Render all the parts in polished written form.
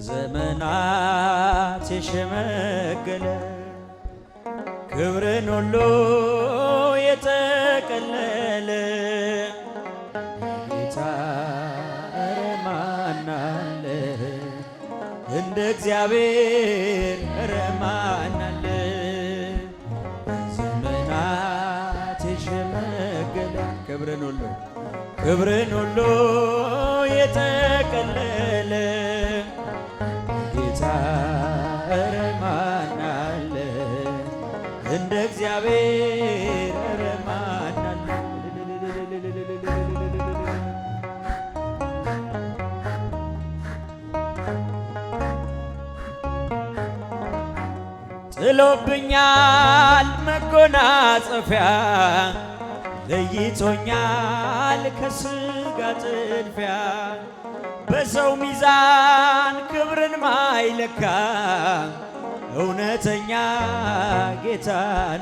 በዘመናት የሸመገለ ክብርን ሁሉ የጠቀለለ ጌታ ኧረ ማን አለ እንደ እግዚአብሔር ኧረ ማን አለ በዘመናት የሸመገለ ክብርን ሁሉ የጠቀለለ ጌታ ኧረ ማን አለ እንደ እግዚአብሔር ኧረ ማን አለ። ጥሎብኛል መጎናጸፊያ ለይቶኛል ከሥጋ ጥድፊያ በሰው ሚዛን ክብርን ማይለካ እውነተኛ ጌታ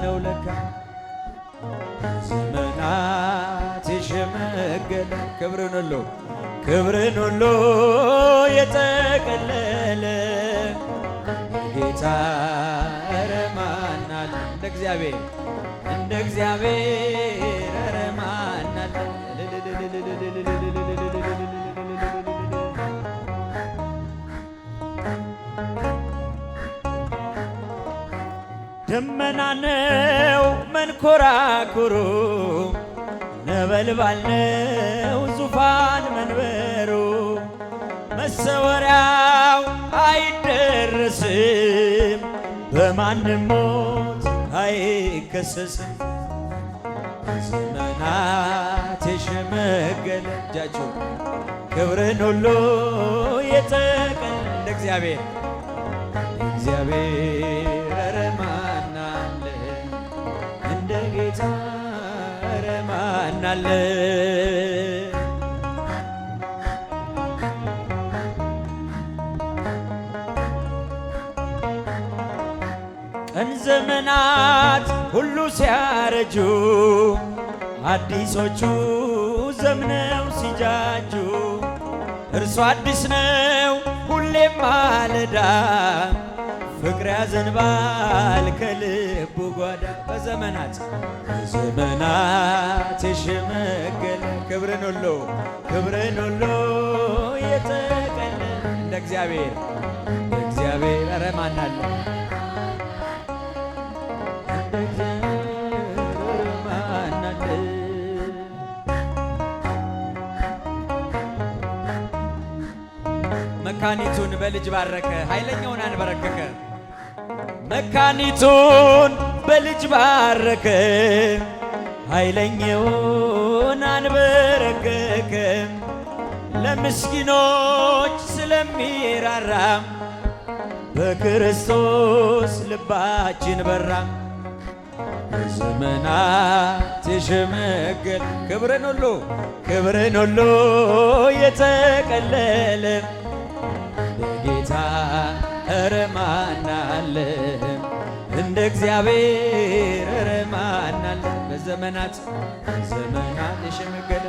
ነው ለካ። ዘመናት የሸመገለ ክብርን ሁሉ የጠቀለለ ጌታ ኧረ ማን አለ እንደ እግዚአብሔር ኧረ ማን አለ። ደመና ነው መንኮራኩሩ ነበልባል ነው ዙፋን መንበሩ መሰወሪያው አይደረስም በማንም ሞት አይከሰስም። ዘመናት የሸመገለ እጃችሁ ክብርን ሁሉ የጠቀለለ እንደ እግዚአብሔር ኧረ ማን አለ እንደ ጌታ ኧረ ማን አለ። ቀን ዘመናት ሁሉ ሲያረጁ አዲሶቹ ዘምነው ሲጃጁ እርሱ አዲስ ነው ሁሌም ማለዳ ፍቅር ያዘንባል ከልቡ ጓዳ በዘመናት የሸመገለ ክብርን ሁሉ የጠቀለለ እንደ እግዚአብሔር ኧረ ማን አለ እንደ እግዚአብሔር ማን አለ። መካኒቱን በልጅ ባረከ ኃይለኛውን አንበረከከ መካኒቱን በልጅ ባረከ ኃይለኛውን አንበረከከ ለምስኪኖች ስለሚራራ በክርስቶስ ልባችን በራ። በዘመናት የሸመገለ ክብርን ሁሉ የጠቀለለ ጌታ ኧረ ማን አለ እንደ እግዚአብሔር ኧረ ማን አለ። በዘመናት የሸመገለ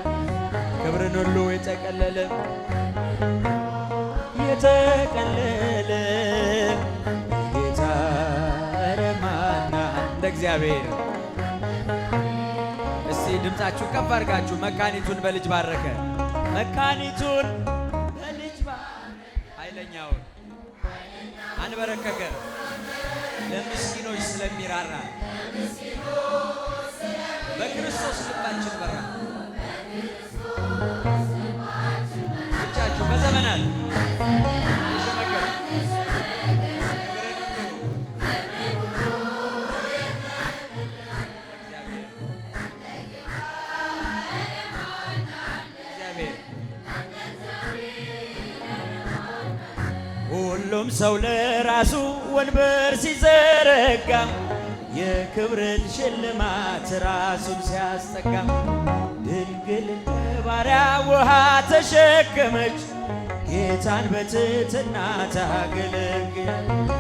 ክብርን ሁሉ የጠቀለለ ጌታ ኧረ ማን አለ እንደ እግዚአብሔር። እስቲ ድምፃችሁ ከፍ አድርጋችሁ መካኒቱን በልጅ ባረከ መካኒቱን በልጅ ኃይለኛውን አንበረከከ ለምስኪኖች ስለሚራራ በክርስቶስ ልባችን በራ። ብቻችሁ በዘመናት ሁሉም ሰው ለራሱ ወንበር ሲዘረጋ የክብርን ሽልማት ራሱን ሲያስጠጋ ድንግል ባሪያ ውሃ ተሸከመች ጌታን በትሕትና ታገለግላለች።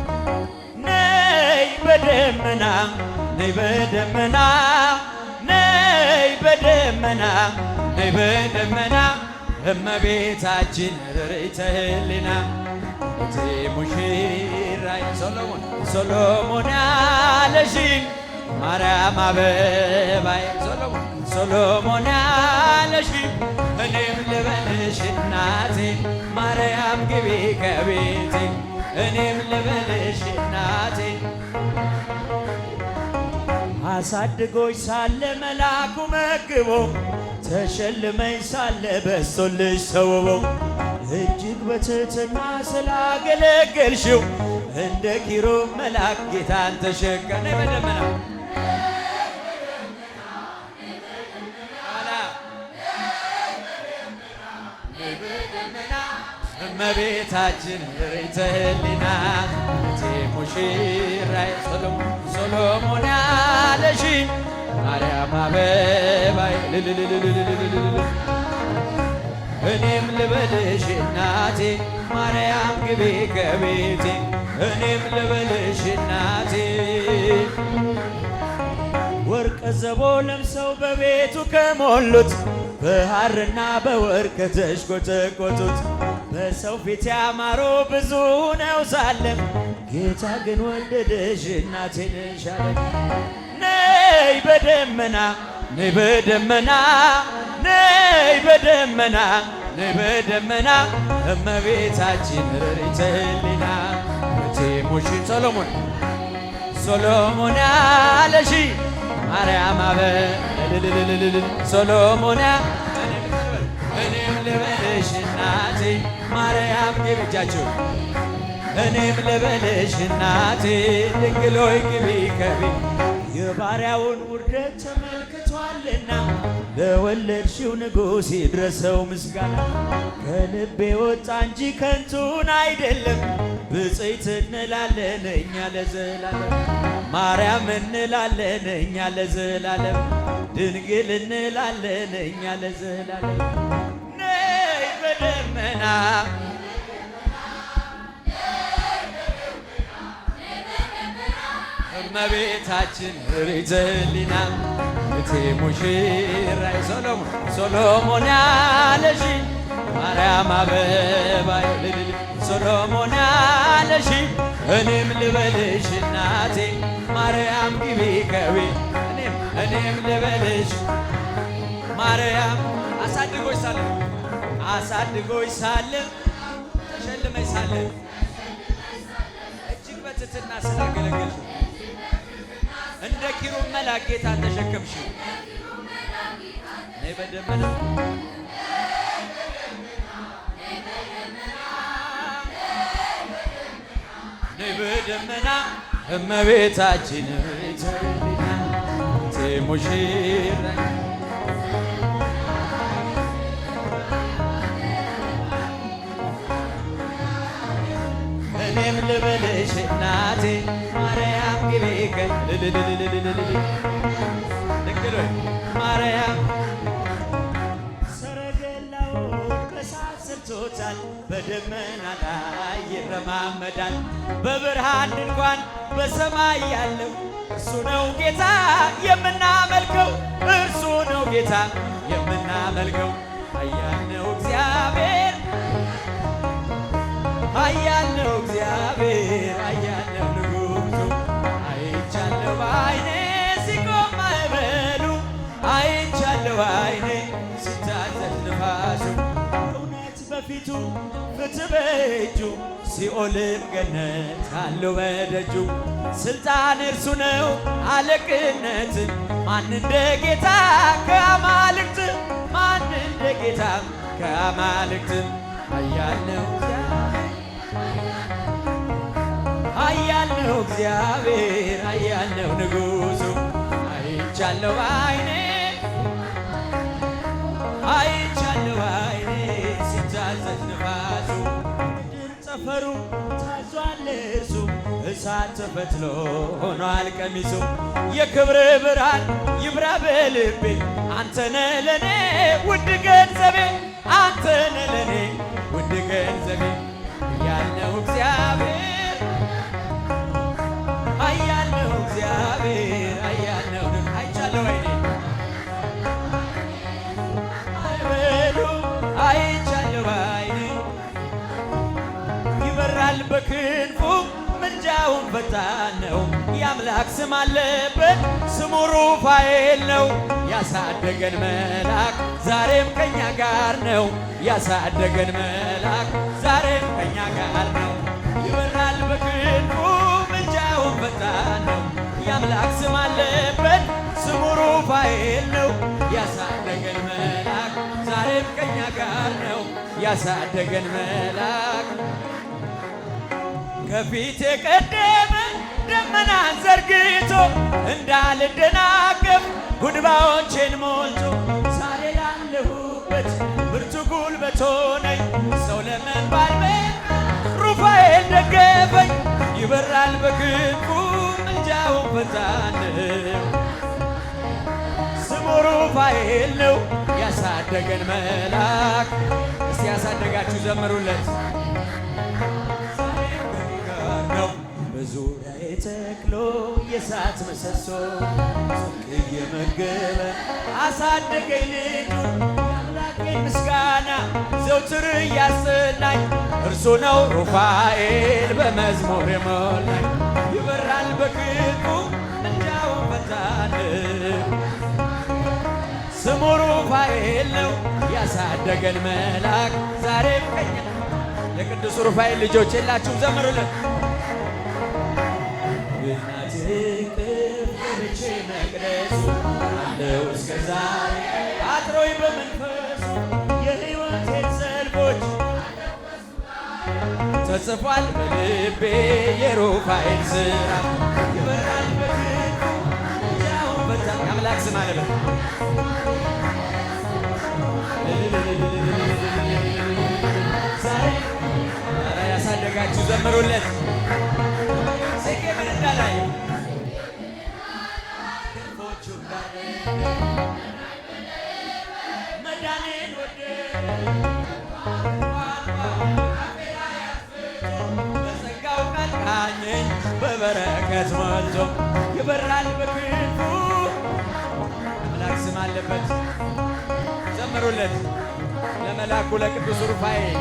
ነይ በደመና ነይ በደመና ነይ በደመና ነይ በደመና እመቤታችን ርሪተ ህሊና እቴ ሙሽራዬ ሶሎሞን ያለሽኝ ማርያም አበባዬ ሶሎሞን ያለሽኝ እኔም ልበልሽ እናቴ ማርያም ግቢ ከቤቴ እኔም ልበልሽ እናቴ አሳድጎሽ ሳለ መላኩ መግቦ ተሸልመኝ ሳለ በስቶልሽ ተውቦ እጅግ በትሕትና ስላገለገልሽው እንደ ኪሩብ መልአክ ጌታን ተሸከመ በደመና እመቤታችን ርሪተ ህሊና እቴ ሙሽራዬ ሶሎሞን ያለሽኝ ማርያም አበባዬ እኔም ልበልሽ እናቴ ማርያም ግቢ ከቤቴ እኔም ልበልሽ እናቴ ወርቀ ዘቦ ለብሰው በቤቱ ከሞሉት በሐርና በወርቅ ከተሽቆጠቆጡት በሰው ፊት ያማሩ ብዙ ነው ሳለም ጌታ ግን ወደደሽ እናቴ ነሽ አለ። ነይ በደመና ነይ በደመና ነይ በደመና ነይ በደመና እመቤታችን ርሪተ ህሊና እቴ ሙሽን ሶሎሞን ያለሽ ማርያም ሶሎሞን እኔም ልበልሽ እናቴ ማርያም ግቢ እጃችሁ እኔም ልበልሽ እናቴ ድንግል ሆይ ግቢ ከቤቴ የባሪያውን ውርደት ተመልክቷልና ለወለድሽው ንጉሥ ይድረሰው ምስጋና ከልቤ ወጣ እንጂ ከንቱን አይደለም ብፅዕት እንላለን እኛ ለዘላለም ማርያም እንላለን እኛ ለዘላለም ድንግል እንላለን እኛ ለዘላለም ነይ በደመና እመቤታችን ርሪተ ህሊና እቴ ሙሽራዬ ሶሎሞን ያለሽኝ ማርያም አበባዬ ሶሎሞን ያለሽኝ እኔም ልበልሽ እናቴ ማርያም ግቢ ከቤቴ እኔም ልበልሽ ማርያም አሳድጎሽ ሳለ ተሸልመሽ ሳለ እጅግ በትሕትና ስላገለገልሽ እንደ ኪሩብ መልአክ ጌታን ተሸከምሽው ነይ በደመና ነይ በደመና እመቤታችን ርሪተ ህሊና እቴ ሙሽራዬ እኔም ልበልሽ እናቴ ማርያም ግቢ ድንግል ሆይ ማርያም ሰረገላውን በእሳት ሰርቶታል በደመና ላይ ይረማመዳል በብርሃን ድንኳን በሰማይ ያለው እርሱ ነው ጌታ የምናመልከው እርሱ ነው ጌታ የምናመልከው ኃያል ነው እግዚአብሔር ኃያል ነው እግዚአብሔር ኃያል ነው ንጉሡ አይቻለሁ በዓይኔ ሲቆም ማዕበሉ አይቻለሁ በዓይኔ ሲታዘዝ ንፋሱ እውነት በፊቱ ፍትሕ በእጁ ሲኦልም ገነት አለው በደጁ ስልጣን እርሱ ነው አለቅነት ማን እንደ ጌታ ከአማልክት ማን እንደ ጌታ ከአማልክት ኃያል ነው ኃያል ነው እግዚአብሔር ኃያል ነው ንጉሡ አይቻለሁ በዓይኔ አይቻለሁ በዓይኔ ሲታዘዝ ንፋሱ ምድር ጠፈሩ ታዟል እርሱ እሳት ተፈትሎ ሆኗል ቀሚሱ የክብር ብርሃን ይብራ በልቤ አንተነ ለኔ ውድ ገንዘቤ አንተነ ለኔ ውድ ገንዘቤ ኃያል ነው እግዚአብሔር ኃያል ነው እግዚአብሔር ኃያል ነው አይቻለሁ አይኔ አይበሉ የአምላክ ስም አለበት ስሙ ሩፋኤል ነው። ያሳደገን መልአክ ዛሬም ከኛ ጋር ነው። ያሳደገን መልአክ ዛሬም ከኛ ጋር ነው። ይበራል በክንፉ ምልጃውን ፈጣን ነው። የአምላክ ስም አለበት ስሙ ሩፋኤል ነው። ያሳደገን መልአክ ዛሬም ከኛ ጋር ነው። ያሳደገን መልአክ ከፊት የቀደመ ደመናን ዘርግቶ እንዳልደናቀፍ ጉድባዎቼን ሞልቶ ዛሬ ላለሁበት ብርቱ ጉልበት ሆነኝ። ሰው ለመባል ሩፋኤል ደገፈኝ። ይበራል በክንፉ ምልጃውን ፈጣን ነው። ስሙ ሩፋኤል ነው። ያሳደገን መልአክ እስቲ ያሳደጋችሁ ዘምሩለት ነው። በዙሪያዬ ተክሎ የእሳት ምሰሶ ጽድቅ እየመገበ አሳደገኝ ልጁ። የአምላኬን ምስጋና ዘውትር እያሰናኝ እርሱ ነው ሩፋኤል በመዝሙር የሞላኝ። ይበራል በክንፉ ምልጃውን ፈጣን ስሙ ሩፋኤል ነው። ያሳደገን መልአክ ዛሬም ከኛ የቅዱስ ሩፋኤል ልጆች የላችሁም ዘምሩልን። በእናቴ እቅፍ ገብቼ መቅደሱ አለው እስከ ዛሬ አጥሮኝ በመንፈሱ የሕይወቴን ሰልፎች ተጽፏል በልቤ የሩፋኤል ሥራ። ይበራል በክንፉ ምልጃውን ፈጣን የአምላክ ስም አለበት ዛሬ ያሳደጋችሁ ዘምሩለት። ሴኬ ምን እንዳላይ ክንፎቹ መዳኔን ወደ በጸጋው ቃል ቃኘኝ በበረከት ሞልቶ ይበራል በክንፉ አምላክ ስም አለበት ዘምሩለት ለመልአኩ ለቅዱስ ሩፋኤል